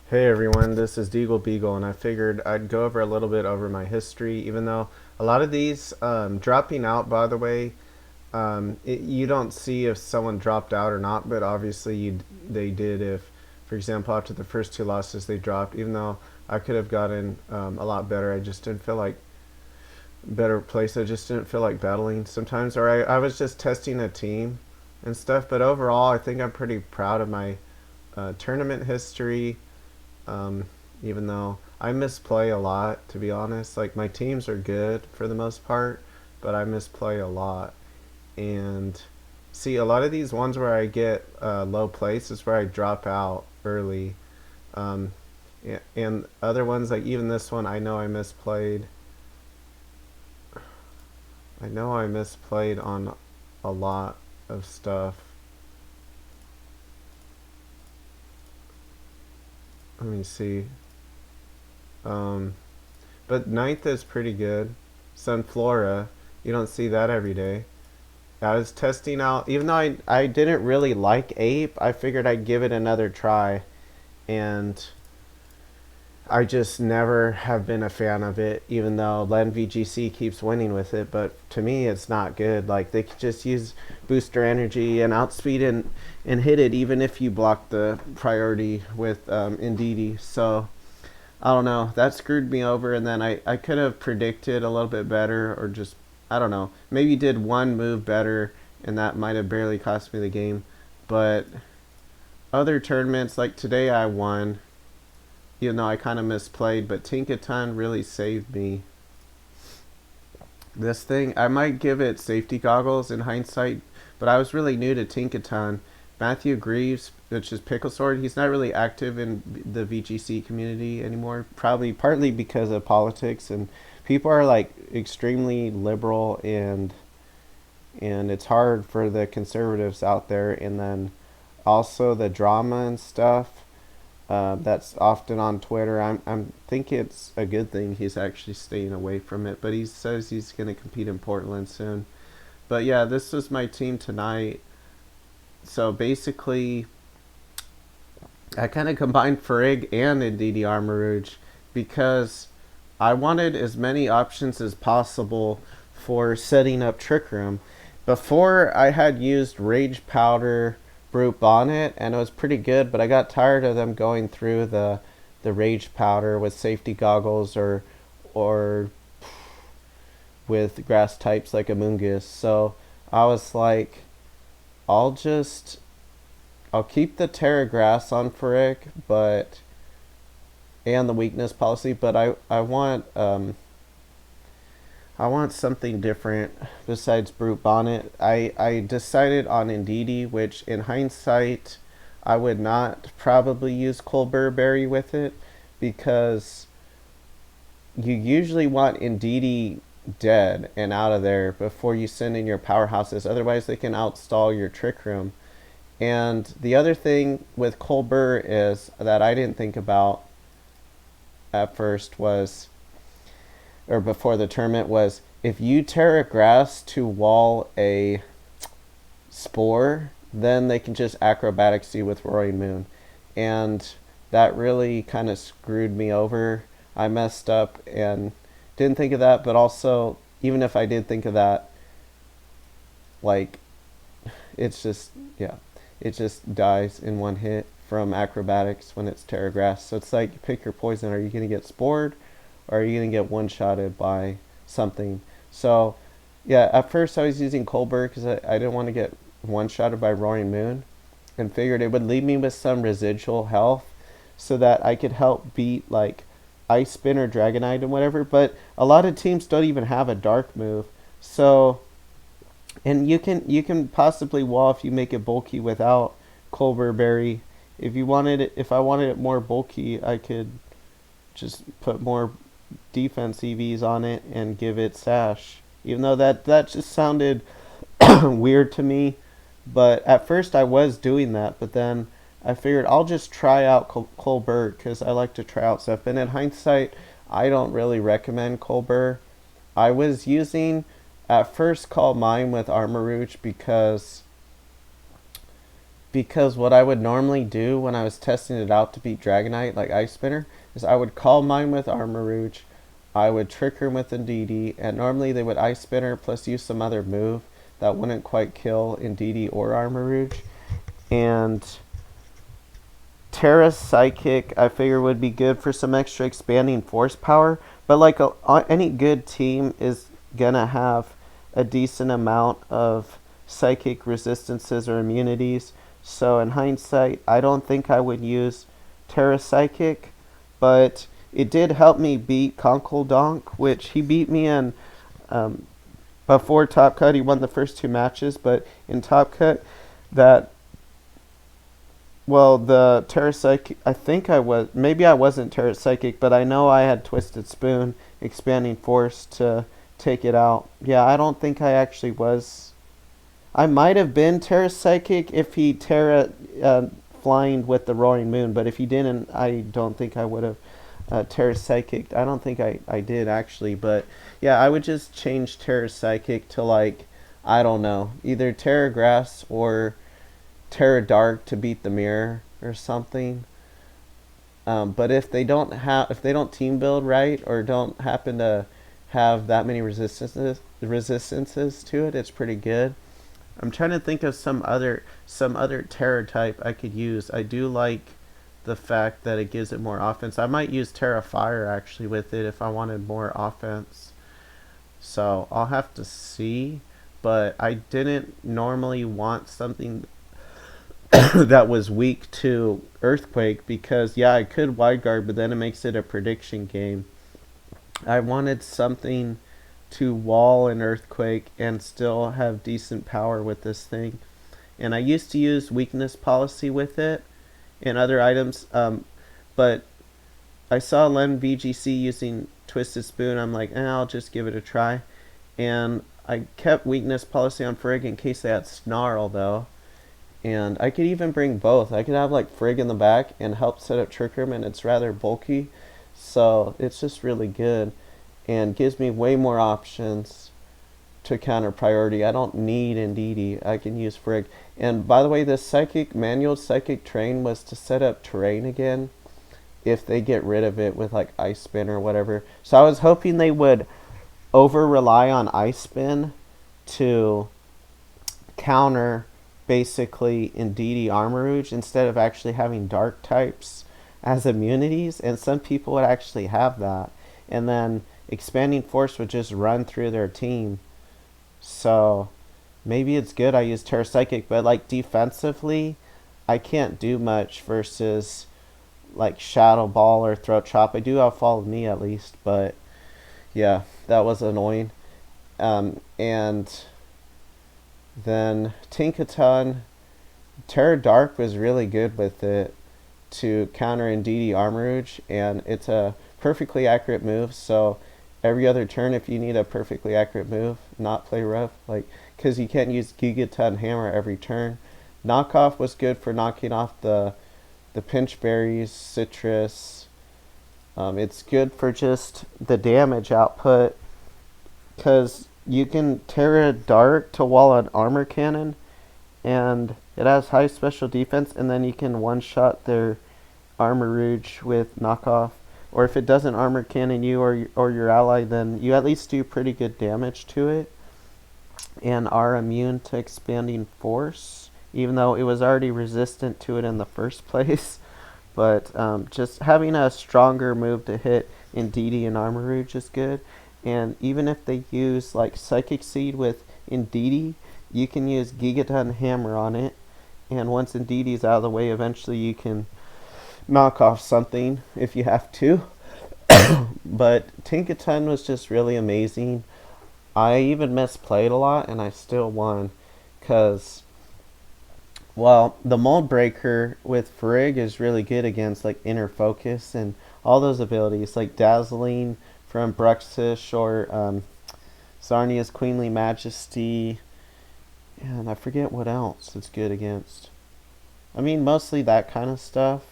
Hey everyone, this is DeagleBeagle, and I figured I'd go over a little bit over my history, even though a lot of these dropping out, by the way, you don't see if someone dropped out or not, but obviously they did if, for example, after the first two losses they dropped, even though I could have gotten a lot better. I just didn't feel like better place. I just didn't feel like battling sometimes, or I was just testing a team and stuff, but overall I think I'm pretty proud of my tournament history. um, Even though I misplay a lot, to be honest. Like, my teams are good for the most part, but I misplay a lot. And see, a lot of these ones where I get low place is where I drop out early. Um, and other ones, like even this one, I know I misplayed. I know I misplayed on a lot of stuff. Let me see. Um, but ninth is pretty good. Sunflora, you don't see that every day. I was testing out, even though I didn't really like Ape, I figured I'd give it another try. And I just never have been a fan of it, even though Len VGC keeps winning with it. But to me, it's not good. Like, they could just use booster energy and outspeed and hit it, even if you block the priority with Indeedee. So I don't know. That screwed me over, and then I could have predicted a little bit better, or just, I don't know. Maybe did one move better, and that might have barely cost me the game. But other tournaments, like today I won, even though I kind of misplayed, but Tinkaton really saved me. This thing, I might give it safety goggles in hindsight, but I was really new to Tinkaton. Matthew Greaves, which is Picklesword, he's not really active in the VGC community anymore, probably partly because of politics, and people are like extremely liberal, and it's hard for the conservatives out there, and then also the drama and stuff. That's often on Twitter. I think it's a good thing he's actually staying away from it, but he says he's going to compete in Portland soon. But yeah, this was my team tonight. So basically, I kind of combined Farig and Indeedee Armourouge because I wanted as many options as possible for setting up Trick Room. Before, I had used Rage Powder, Brute Bonnet, and it was pretty good, but I got tired of them going through the Rage Powder with safety goggles, or with grass types like Amoonguss. So I was like, I'll just I'll keep the Tera Grass on Farig, but and the weakness policy, but I want something different besides Brute Bonnet. I decided on Indeedee, which in hindsight I would not probably use Colbur Berry with it, because you usually want Indeedee dead and out of there before you send in your powerhouses. Otherwise, they can outstall your Trick Room. And the other thing with Colbur is that I didn't think about at first was, or before the tournament, was if you Tera Grass to wall a Spore, then they can just acrobatics you with Roaring Moon. And that really kind of screwed me over. I messed up and didn't think of that, but also, even if I did think of that, like, it's just, yeah, it just dies in one hit from acrobatics when it's Tera Grass. So it's like, pick your poison. Are you going to get spored, or are you going to get one-shotted by something? So, yeah, at first I was using Colbur because I didn't want to get one-shotted by Roaring Moon, and figured it would leave me with some residual health so that I could help beat, like, Ice Spin or Dragonite and whatever. But a lot of teams don't even have a dark move. So, and you can possibly wall if you make it bulky without Colbur Berry. If I wanted it more bulky, I could just put more defense EVs on it and give it Sash. Even though that just sounded weird to me, but at first I was doing that. But then I figured I'll just try out Colbur because I like to try out stuff. And in hindsight, I don't really recommend Colbur. I was using at first Call Mine with Armourouge because because what I would normally do when I was testing it out to beat Dragonite, like Ice Spinner, is I would call mine with Armarouge, I would trick her with Indeedee, and normally they would Ice Spinner plus use some other move that wouldn't quite kill Indeedee or Armarouge. And Tera Psychic, I figure, would be good for some extra expanding force power. But like any good team is gonna have a decent amount of psychic resistances or immunities. So in hindsight, I don't think I would use Tera Psychic, but it did help me beat Conkeldonk, which he beat me in before Top Cut. He won the first 2 matches, but in Top Cut, the Tera Psychic, I think maybe I wasn't Tera Psychic, but I know I had Twisted Spoon, Expanding Force to take it out. Yeah, I don't think I actually was. I might have been Tera Psychic if he flying with the Roaring Moon, but if he didn't, I don't think I would have Tera Psychic. I don't think I did actually, but yeah, I would just change Tera Psychic to, like, I don't know, either Tera Grass or Tera Dark to beat the mirror or something. But if they don't team build right or don't happen to have that many resistances to it, it's pretty good. I'm trying to think of some other Tera type I could use. I do like the fact that it gives it more offense. I might use Tera Fire actually with it if I wanted more offense. So I'll have to see. But I didn't normally want something that was weak to Earthquake because, yeah, I could Wide Guard, but then it makes it a prediction game. I wanted something to wall an Earthquake and still have decent power with this thing. And I used to use Weakness Policy with it and other items, but I saw Len VGC using Twisted Spoon. I'm like, I'll just give it a try. And I kept Weakness Policy on Farig in case they had Snarl, though. And I could even bring both. I could have like Frigg in the back and help set up Trick Room, and it's rather bulky. So it's just really good and gives me way more options to counter priority. I don't need Indeedee. I can use Frigg. And by the way, this manual psychic train was to set up terrain again if they get rid of it with like Ice Spin or whatever. So I was hoping they would over rely on Ice Spin to counter basically Indeedee Armarouge instead of actually having dark types as immunities, and some people would actually have that, and then Expanding Force would just run through their team. So maybe it's good I use Tera Psychic, but like defensively I can't do much versus like Shadow Ball or Throat Chop. I do have Follow Me at least, but yeah, that was annoying. And then Tinkaton, Tera Dark was really good with it to counter Indeedee Armarouge, and it's a perfectly accurate move. So every other turn, if you need a perfectly accurate move, not play rough, like, because you can't use Gigaton Hammer every turn. Knockoff was good for knocking off the pinch berries, citrus. It's good for just the damage output because you can Tera Dark to wall an armor cannon, and it has high special defense, and then you can one-shot their Armarouge with knockoff. Or if it doesn't armor cannon you or your ally, then you at least do pretty good damage to it and are immune to Expanding Force, even though it was already resistant to it in the first place. But just having a stronger move to hit Indeedee and Armarouge is good. And even if they use like Psychic Seed with Indeedee, you can use Gigaton Hammer on it, and once Indeedee's out of the way, eventually you can knock off something if you have to. But Tinkaton was just really amazing. I even misplayed a lot and I still won because, well, the Mold Breaker with Farig is really good against like Inner Focus and all those abilities like Dazzling from Bruxish or Zarnia's Queenly Majesty, and I forget what else it's good against. I mean, mostly that kind of stuff.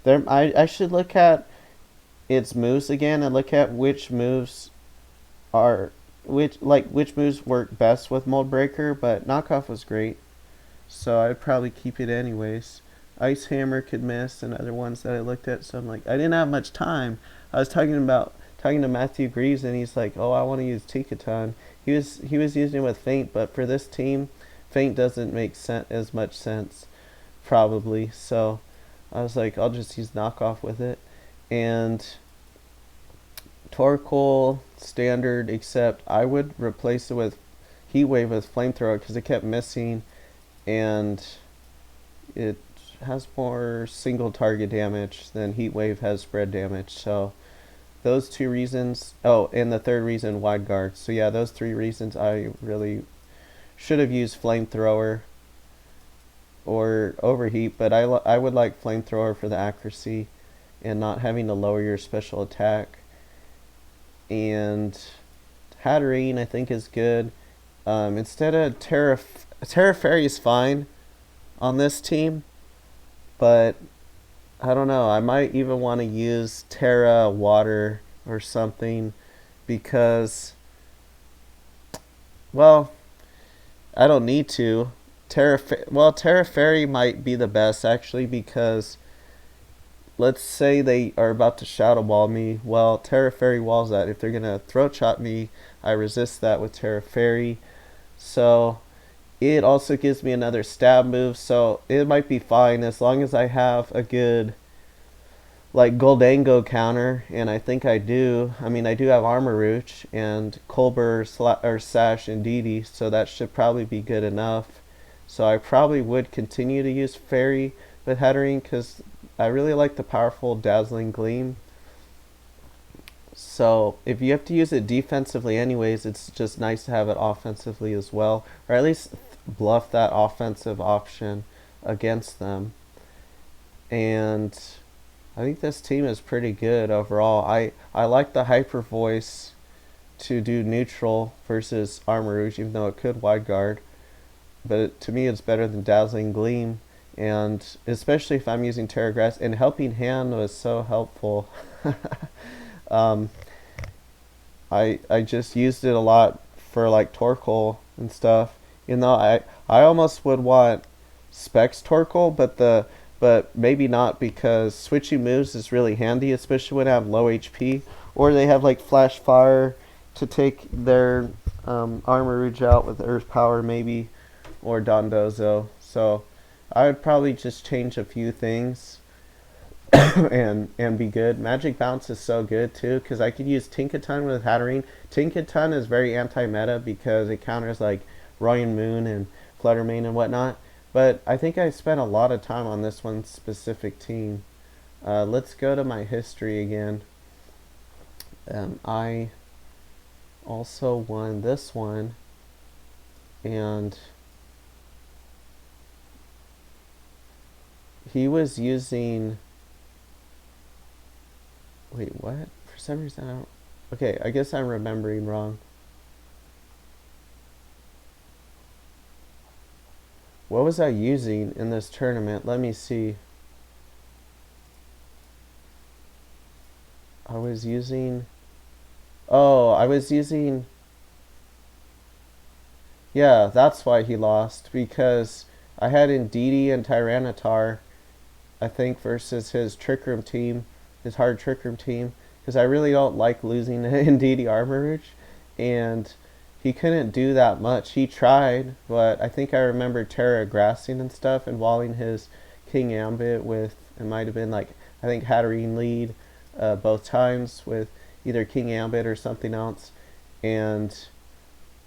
I should look at its moves again and look at which moves which moves work best with Mold Breaker, but Knockoff was great. so I'd probably keep it anyways. Ice Hammer could miss, and other ones that I looked at. So I'm like, I didn't have much time. I was talking to Matthew Greaves, and he's like, "Oh, I want to use Tinkaton." He was using it with Feint, but for this team, Feint doesn't make as much sense, probably. So I was like, I'll just use knockoff with it, and Torkoal standard. Except I would replace it with Heat Wave with Flamethrower because it kept missing, and it has more single target damage than Heat Wave has spread damage. So those two reasons. Oh, and the third reason, wide guard. So yeah, those three reasons I really should have used Flamethrower or Overheat, but I would like Flamethrower for the accuracy and not having to lower your special attack. And Hatterene I think is good. Instead of Tera Fairy is fine on this team, but I don't know. I might even want to use Tera Water or something because, well, I don't need to. Tera Fairy might be the best actually because let's say they are about to Shadow Ball me. Well, Tera Fairy walls that. If they're gonna Throat Chop me, I resist that with Tera Fairy. So it also gives me another stab move, so it might be fine as long as I have a good like Goldango counter, and I think I do. I mean, I do have Armarouche and Colbur or Sash and Didi, so that should probably be good enough. So I probably would continue to use Fairy with Hatterene because I really like the powerful Dazzling Gleam. So if you have to use it defensively anyways, it's just nice to have it offensively as well, or at least bluff that offensive option against them. And I think this team is pretty good overall. I like the Hyper Voice to do neutral versus Armarouche, even though it could wide guard. But to me, it's better than Dazzling Gleam, and especially if I'm using Tera Grass. And Helping Hand was so helpful. um, I just used it a lot for like Torkoal and stuff. You know, I almost would want Specs Torkoal, but maybe not because switching moves is really handy, especially when I have low HP or they have like Flash Fire to take their Armarouge out with Earth Power maybe, or Dondozo. So I would probably just change a few things and be good. Magic Bounce is so good too because I could use Tinkaton with Hatterene. Tinkaton is very anti-meta because it counters like Royan Moon and Flutter Mane and whatnot. But I think I spent a lot of time on this one specific team. Let's go to my history again. I also won this one, and he was using. Wait, what? For some reason I don't. Okay, I guess I'm remembering wrong. What was I using in this tournament? Let me see. I was using. Oh, I was using. Yeah, that's why he lost. Because I had Indeedee and Tyranitar, I think, versus his Trick Room team, his hard Trick Room team. Because I really don't like losing to Indeedee Armarouche. And he couldn't do that much. He tried, but I think I remember Tera Grassing and stuff and walling his King Ambit with, it might have been like, I think Hatterene lead both times with either King Ambit or something else. And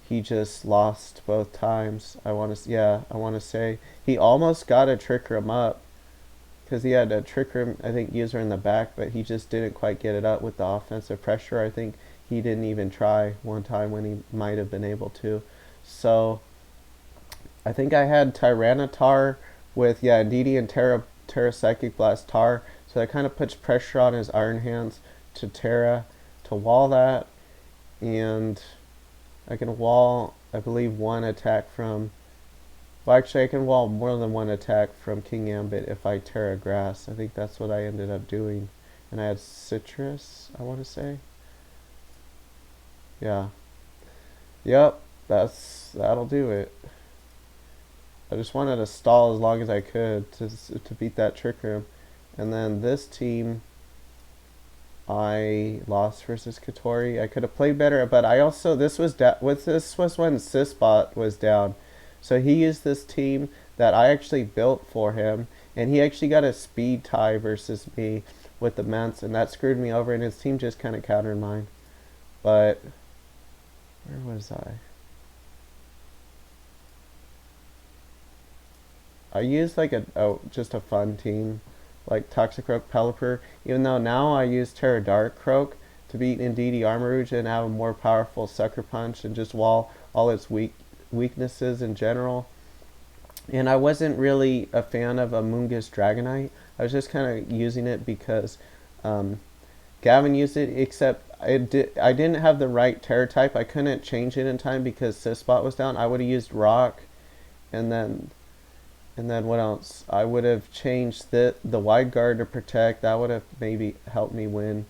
he just lost both times. I want to say. He almost got a Trick Room up because he had a Trick Room, I think, user in the back, but he just didn't quite get it up with the offensive pressure. I think he didn't even try one time when he might have been able to. So I think I had Tyranitar with Indeedee and Tera Psychic Blast Tar. So that kind of puts pressure on his Iron Hands to Tera to wall that. And I can wall, I believe, one attack from. Well, actually, I can wall more than one attack from King Ambit if I Tera Grass. I think that's what I ended up doing. And I had Citrus, I want to say. Yeah. Yep, that'll do it. I just wanted to stall as long as I could to beat that Trick Room. And then this team, I lost versus Katori. I could have played better, but I also this was when Sisbot was down, so he used this team that I actually built for him, and he actually got a speed tie versus me with the Ments, and that screwed me over. And his team just kind of countered mine. But where was I? I used like just a fun team, like Toxicroak Pelipper, even though now I use Terra Dark Croak to beat Indeedee Armarouge and have a more powerful Sucker Punch and just wall all its weaknesses in general. And I wasn't really a fan of Amoonguss Dragonite. I was just kind of using it because Gavin used it, except I didn't have the right Terra type. I couldn't change it in time because Sisbot was down. I would have used Rock, and then what else? I would have changed the Wide Guard to Protect. That would have maybe helped me win,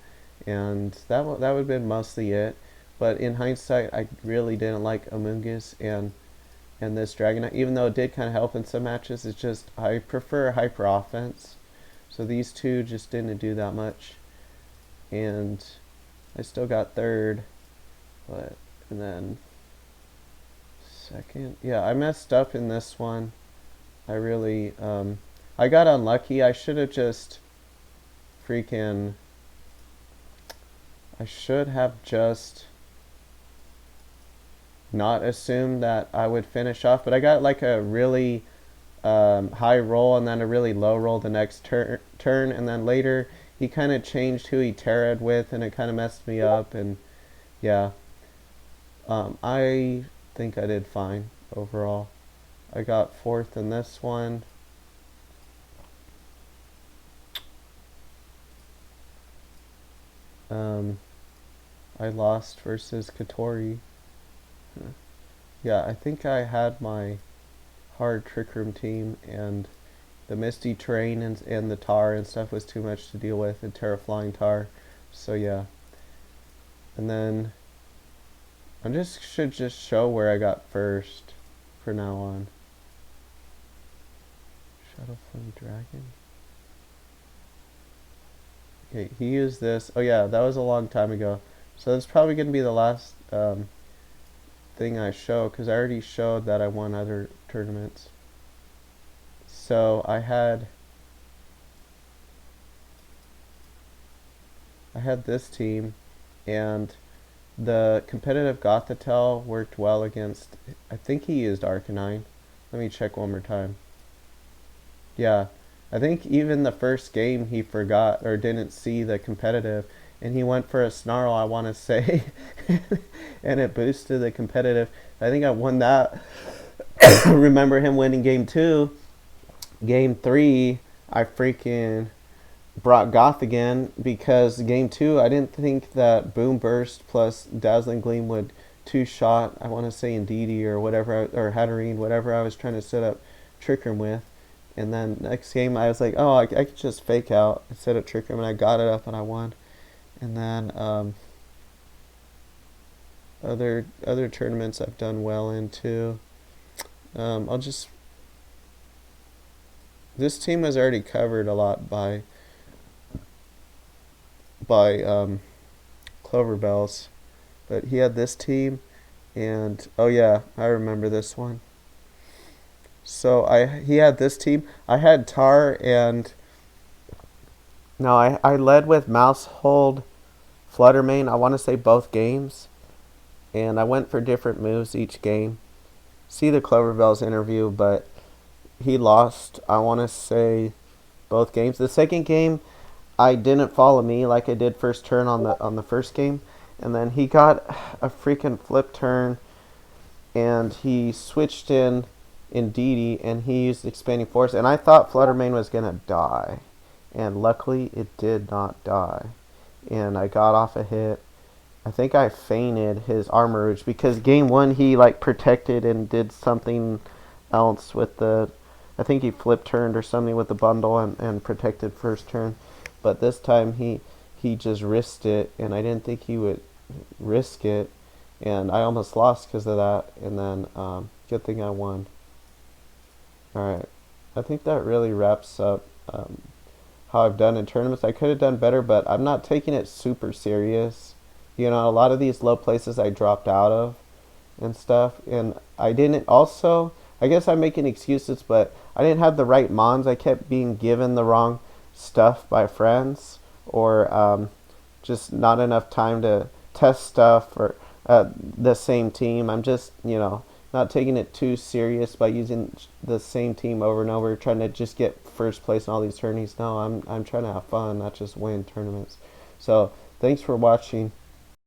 and that would have been mostly it. But in hindsight, I really didn't like Amoonguss and this Dragonite, even though it did kind of help in some matches. It's just I prefer Hyper Offense, so these two just didn't do that much, and I still got third, and then second. Yeah, I messed up in this one. I really, I got unlucky. I should have just I should have just not assumed that I would finish off, but I got like a really high roll and then a really low roll the next turn, and then later he kind of changed who he terra'd with, and it kind of messed me up, and yeah, I think I did fine overall. I got fourth in this one. I lost versus Katori. Yeah, I think I had my hard Trick Room team, and the Misty Terrain and the Tar and stuff was too much to deal with, and Terra Flying Tar. So yeah. And then I should just show where I got first for now on. Shadow Flame Dragon. Okay, he used this. Oh yeah, that was a long time ago. So that's probably going to be the last thing I show, because I already showed that I won other tournaments. So I had this team, and the competitive Gothitelle worked well against, I think he used Arcanine. Let me check one more time. Yeah, I think even the first game he forgot or didn't see the competitive, and he went for a Snarl, I want to say, and it boosted the competitive. I think I won that. Remember him winning game 2. Game 3, I freaking brought Goth again, because game 2, I didn't think that Boom Burst plus Dazzling Gleam would two-shot, I want to say Indeedee or whatever, or Hatterene, whatever I was trying to set up Trick Room with. And then next game, I was like, oh, I could just fake out instead of Trick Room, and I got it up and I won. And then other tournaments I've done well in too. This team was already covered a lot by Cloverbells, but he had this team, and oh yeah, I remember this one. So he had this team. I had Tar, and no, I led with Mousehold, Flutter Mane, I want to say both games, and I went for different moves each game. See the Cloverbells interview, but he lost, I want to say, both games. The second game, I didn't follow me like I did first turn on the first game, and then he got a freaking flip turn, and he switched in Indeedee, and he used Expanding Force, and I thought Flutter Mane was gonna die, and luckily it did not die, and I got off a hit. I think I feinted his Armarouge, because game 1 he like protected and did something else with I think he flip turned or something with the bundle and protected first turn, but this time he just risked it, and I didn't think he would risk it, and I almost lost because of that, and then good thing I won. Alright, I think that really wraps up how I've done in tournaments. I could have done better, but I'm not taking it super serious. You know, a lot of these low places I dropped out of and stuff, and I didn't also, I guess I'm making excuses, but I didn't have the right mons. I kept being given the wrong stuff by friends, or just not enough time to test stuff, or the same team. I'm just, not taking it too serious by using the same team over and over, trying to just get first place in all these tourneys. No, I'm trying to have fun, not just win tournaments. So thanks for watching.